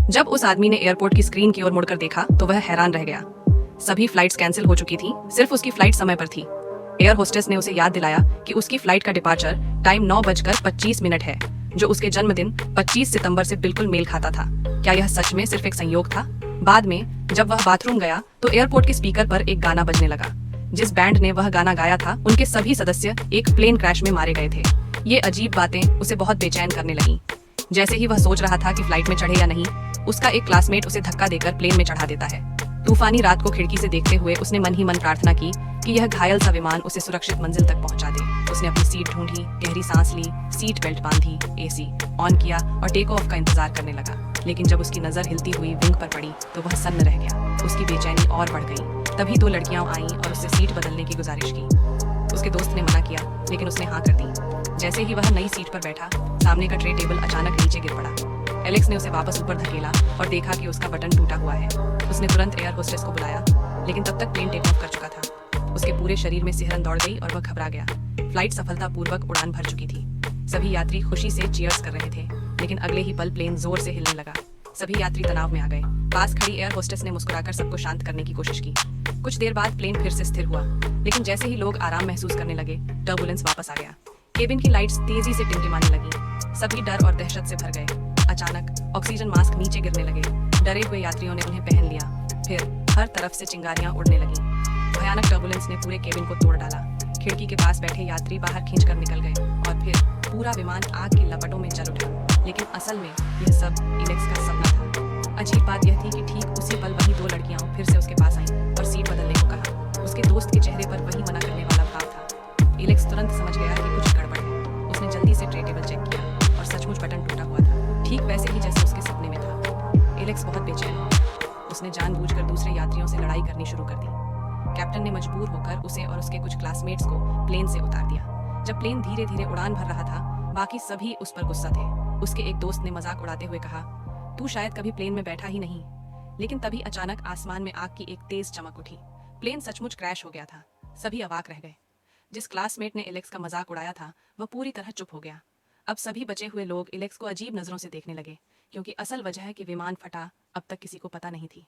जब उस आदमी ने एयरपोर्ट की स्क्रीन की ओर मुड़कर देखा तो वह हैरान रह गया। सभी फ्लाइट्स कैंसिल हो चुकी थी, सिर्फ उसकी फ्लाइट समय पर थी। एयर होस्टेस ने उसे याद दिलाया कि उसकी फ्लाइट का डिपार्चर टाइम 9:25 है, जो उसके जन्मदिन 25 सितंबर से बिल्कुल मेल खाता था। क्या यह सच में सिर्फ एक संयोग था? बाद में जब वह बाथरूम गया तो एयरपोर्ट के स्पीकर पर एक गाना बजने लगा। जिस बैंड ने वह गाना गाया था, उनके सभी सदस्य एक प्लेन क्रैश में मारे गए थे। ये अजीब बातें उसे बहुत बेचैन करने लगीं। जैसे ही वह सोच रहा था कि फ्लाइट में चढ़े या नहीं, उसका एक क्लासमेट उसे धक्का देकर प्लेन में चढ़ा देता है। तूफानी रात को खिड़की से देखते हुए उसने मन ही मन प्रार्थना की कि यह घायल सा विमान उसे सुरक्षित मंजिल तक पहुंचा दे। उसने अपनी सीट ढूंढी, गहरी सांस ली, सीट बेल्ट बांधी, एसी ऑन किया और टेक ऑफ का इंतजार करने लगा। लेकिन जब उसकी नजर हिलती हुई विंग पर पड़ी तो वह सन्न रह गया। उसकी बेचैनी और बढ़ गई। तभी 2 लड़कियां आईं और उससे सीट बदलने की गुजारिश की। उसके दोस्त ने मना किया, लेकिन उसने हाँ कर दी। जैसे ही वह नई सीट पर बैठा, सामने का ट्रे टेबल अचानक नीचे गिर पड़ा। एलेक्स ने उसे वापस ऊपर धकेला और देखा कि उसका बटन टूटा हुआ है। उसने तुरंत एयर होस्टेस को बुलाया, लेकिन तब तक प्लेन टेक ऑफ कर चुका था। उसके पूरे शरीर में सिहरन दौड़ गई और वह घबरा गया। फ्लाइट सफलतापूर्वक उड़ान भर चुकी थी। सभी यात्री खुशी से चीयर्स कर रहे थे, लेकिन अगले ही पल प्लेन जोर से हिलने लगा। सभी यात्री तनाव में आ गए। पास खड़ी एयर होस्टेस ने मुस्कुराकर सबको शांत करने की कोशिश की। कुछ देर बाद प्लेन फिर से स्थिर हुआ, लेकिन जैसे ही लोग आराम महसूस करने लगे, टर्बुलेंस वापस आ गया। केबिन की लाइट्स तेजी से टिमटिमाने लगी। सभी डर और दहशत से भर गए। अचानक ऑक्सीजन मास्क नीचे गिरने लगे। डरे हुए यात्रियों ने उन्हें पहन लिया। फिर हर तरफ से चिंगारियां उड़ने लगीं। भयानक टर्बुलेंस ने पूरे केबिन को तोड़ डाला। खिड़की के पास बैठे यात्री बाहर खींचकर निकल गए और फिर पूरा विमान आग की लपटों में जल उठा। लेकिन असल में यह सब एलेक्स का सपना था। अजीब बात यह थी कि ठीक उसी पल वही 2 लड़कियां फिर से उसके पास आईं और सीट बदलने को कहा। उसके दोस्त के चेहरे पर वही मना करने वाला भाव था। एलेक्स तुरंत समझ गया कि कुछ गड़बड़ है। उसने जल्दी से ट्रे टेबल चेक किया और सचमुच बटन टूटा हुआ था, ठीक वैसे ही जैसे उसके सपने में था। एलेक्स बहुत बेचैन हुआ। उसने जानबूझकर दूसरे यात्रियों से लड़ाई करनी शुरू कर दी। कैप्टन ने मजबूर होकर उसे और उसके कुछ क्लासमेट्स को प्लेन से उतार दिया। जब प्लेन धीरे धीरे उड़ान भर रहा था, बाकी सभी उस पर गुस्सा थे। उसके एक दोस्त ने मजाक उड़ाते हुए कहा, तू शायद कभी प्लेन में बैठा ही नहीं। लेकिन तभी अचानक आसमान में आग की एक तेज चमक उठी। प्लेन सचमुच क्रैश हो गया था। सभी अवाक रह गए। जिस क्लासमेट ने एलेक्स का मजाक उड़ाया था, वह पूरी तरह चुप हो गया। अब सभी बचे हुए लोग एलेक्स को अजीब नजरों से देखने लगे, क्योंकि असल वजह कि विमान फटा अब तक किसी को पता नहीं थी।